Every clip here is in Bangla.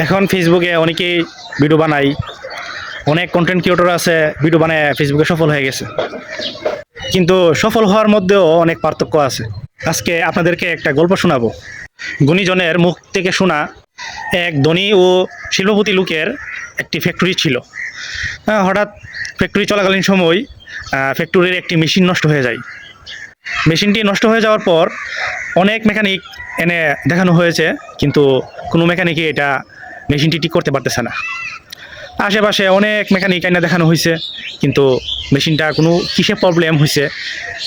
এখন ফেসবুকে অনেকেই ভিডিও বানায়, অনেক কন্টেন্ট ক্রিয়েটর আছে ভিডিও বানায় ফেসবুকে সফল হয়ে গেছে। কিন্তু সফল হওয়ার মধ্যেও অনেক পার্থক্য আছে। আজকে আপনাদেরকে একটা গল্প শোনাবো। গুণীজনের মুখ থেকে শোনা। এক ধনী ও শিল্পপতি লোকের একটি ফ্যাক্টরি ছিল। হঠাৎ ফ্যাক্টরি চলাকালীন সময় ফ্যাক্টরির একটি মেশিন নষ্ট হয়ে যায়। মেশিনটি নষ্ট হয়ে যাওয়ার পর অনেক মেকানিক এনে দেখানো হয়েছে, কিন্তু কোনো মেকানিকই এটা মেশিনটি ঠিক করতে পারতেছে না। আশেপাশে অনেক মেকানিক এনে দেখানো হয়েছে, কিন্তু মেশিনটা কোনো কিসে প্রবলেম হয়েছে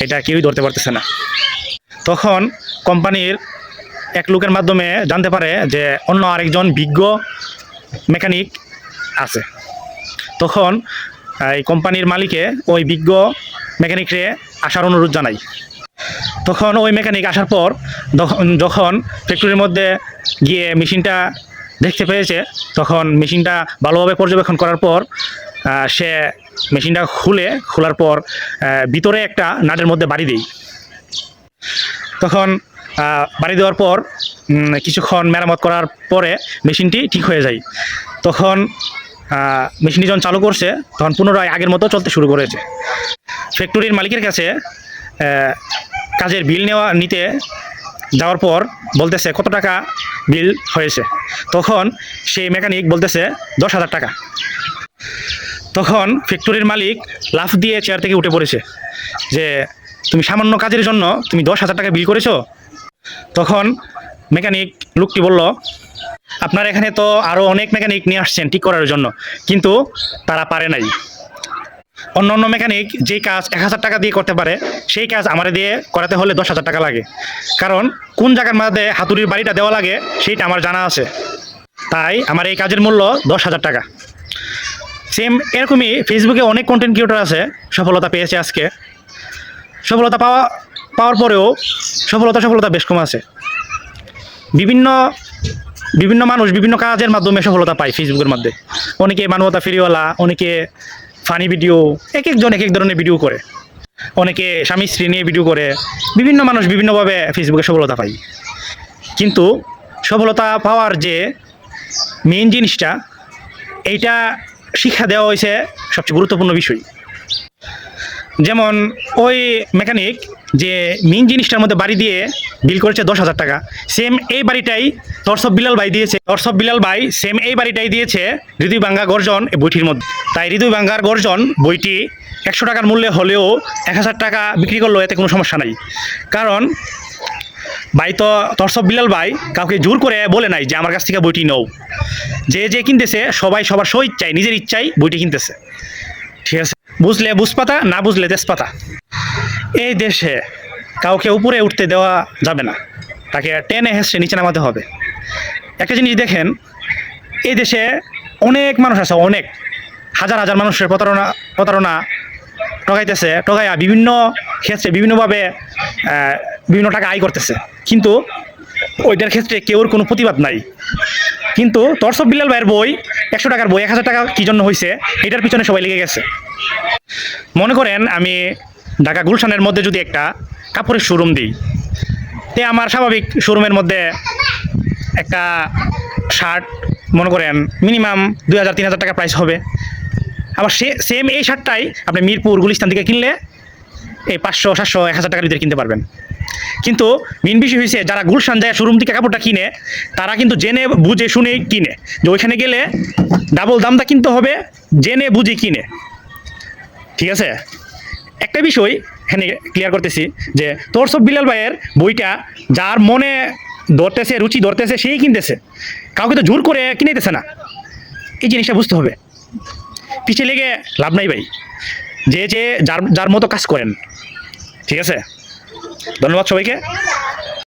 এটা কেউই ধরতে পারতেছে না। তখন কোম্পানির এক লোকের মাধ্যমে জানতে পারে যে অন্য আরেকজন বিজ্ঞ মেকানিক আছে। তখন এই কোম্পানির মালিকে ওই বিজ্ঞ মেকানিকরে আসার অনুরোধ জানায়। তখন ওই মেকানিক আসার পর যখন ফ্যাক্টরির মধ্যে গিয়ে মেশিনটা দেখতে পেয়েছে, তখন মেশিনটা ভালোভাবে পর্যবেক্ষণ করার পর সে মেশিনটা খোলার পর ভিতরে একটা নাটের মধ্যে বাড়ি দেয়। তখন বাড়ি দেওয়ার পর কিছুক্ষণ মেরামত করার পরে মেশিনটি ঠিক হয়ে যায়। তখন মেশিনটি যখন চালু করছে তখন পুনরায় আগের মতো চলতে শুরু করেছে। ফ্যাক্টরির মালিকের কাছে কাজের বিল নিতে যাওয়ার পর বলতেছে কত টাকা বিল হয়েছে। তখন সেই মেকানিক বলতেছে 10,000 টাকা। তখন ফ্যাক্টরির মালিক লাফ দিয়ে চেয়ার থেকে উঠে পড়েছে যে তুমি সামান্য কাজের জন্য তুমি 10,000 টাকা বিল করেছো। তখন মেকানিক লোকটি বলল, আপনার এখানে তো আরও অনেক মেকানিক নিয়ে আসছেন ঠিক করার জন্য, কিন্তু তারা পারে নাই। অন্য অন্য মেকানিক যেই কাজ 1,000 টাকা দিয়ে করতে পারে, সেই কাজ আমার দিয়ে করাতে হলে 10,000 টাকা লাগে। কারণ কোন জায়গার মধ্যে হাতুড়ির বাড়িটা দেওয়া লাগে সেইটা আমার জানা আছে, তাই আমার এই কাজের মূল্য 10,000 টাকা। সেম এরকমই ফেসবুকে অনেক কন্টেন্ট ক্রিয়েটর আছে সফলতা পেয়েছে। আজকে সফলতা পাওয়ার পরেও সফলতা বেশ কম আছে। বিভিন্ন মানুষ বিভিন্ন কাজের মাধ্যমে সফলতা পায় ফেসবুকের মধ্যে। অনেকে মানবতা ফেরিওয়ালা, অনেকে ফানি ভিডিও, এক একজন এক এক ধরনের ভিডিও করে, অনেকে স্বামী স্ত্রী নিয়ে ভিডিও করে। বিভিন্ন মানুষ বিভিন্নভাবে ফেসবুকে সফলতা পায়। কিন্তু সফলতা পাওয়ার যে মেইন জিনিসটা, এইটা শিক্ষা দেওয়া হয়েছে সবচেয়ে গুরুত্বপূর্ণ বিষয়। যেমন ওই মেকানিক যে মেইন জিনিসটার মধ্যে বাড়ি দিয়ে বিল করেছে 10,000 টাকা, সেম এই বাড়িটাই তরসব বিলাল ভাই দিয়েছে। তরসব বিলাল ভাই সেম এই বাড়িটাই দিয়েছে হৃদয় ভাঙ্গা গর্জন এই বইটির মধ্যে। তাই হৃদয় ভাঙ্গার গর্জন বইটি 100 টাকার মূল্যে হলেও 1,000 টাকা বিক্রি করলেও এতে কোনো সমস্যা নাই। কারণ ভাই তো তরসব বিলাল ভাই কাউকে জোর করে বলে নাই যে আমার কাছ থেকে বইটি নাও। যে কিনতেছে সবাই সবার ইচ্ছায়, নিজের ইচ্ছায় বইটি কিনতেছে। ঠিক আছে, বুঝলে বুঝপাতা, না বুঝলে তেজপাতা। এই দেশে কাউকে উপরে উঠতে দেওয়া যাবে না, তাকে টেনে হেসে নিচে নামাতে হবে। একটা জিনিস দেখেন, এই দেশে অনেক মানুষ আছে, অনেক হাজার হাজার মানুষের প্রতারণা ঠকাইয়া বিভিন্ন ক্ষেত্রে বিভিন্নভাবে বিভিন্ন টাকা আয় করতেছে, কিন্তু ওইটার ক্ষেত্রে কেউর কোনো প্রতিবাদ নাই। কিন্তু তরসব বিলাল ভাইয়ের বই 100 টাকার বই 1,000 টাকা কী জন্য হয়েছে এটার পিছনে সবাই লেগে গেছে। মনে করেন আমি ঢাকা গুলশানের মধ্যে যদি একটা কাপড়ের শোরুম দিই, তে আমার স্বাভাবিক শোরুমের মধ্যে একটা শার্ট মনে করেন মিনিমাম 2,000-3,000 টাকা প্রাইস হবে। আবার সেম এই শার্টটাই আপনি মিরপুর গুলিস্তান থেকে কিনলে এই 500-700-1,000 টাকার ভিতরে কিনতে পারবেন। কিন্তু মেন বিষয় হয়েছে যারা গুলশান যায় শোরুম থেকে কাপড়টা কিনে, তারা কিন্তু জেনে বুঝে শুনেই কিনে, যে ওইখানে গেলে ডাবল দামটা কিনতে হবে, জেনে বুঝে কিনে। ঠিক আছে, একটা বিষয় এখানে ক্লিয়ার করতেছি যে তরসব বিলাল ভাইয়ের বইটা যার মনে ধরতেছে, রুচি ধরতেছে, সেই কিনতেছে, কাউকে তো জোর করে কিনেতেছে না। এই জিনিসটা বুঝতে হবে। পিছিয়ে লেগে লাভ নাই ভাই, যে যার মতো কাজ করেন। ঠিক আছে, ধন্যবাদ সবাইকে।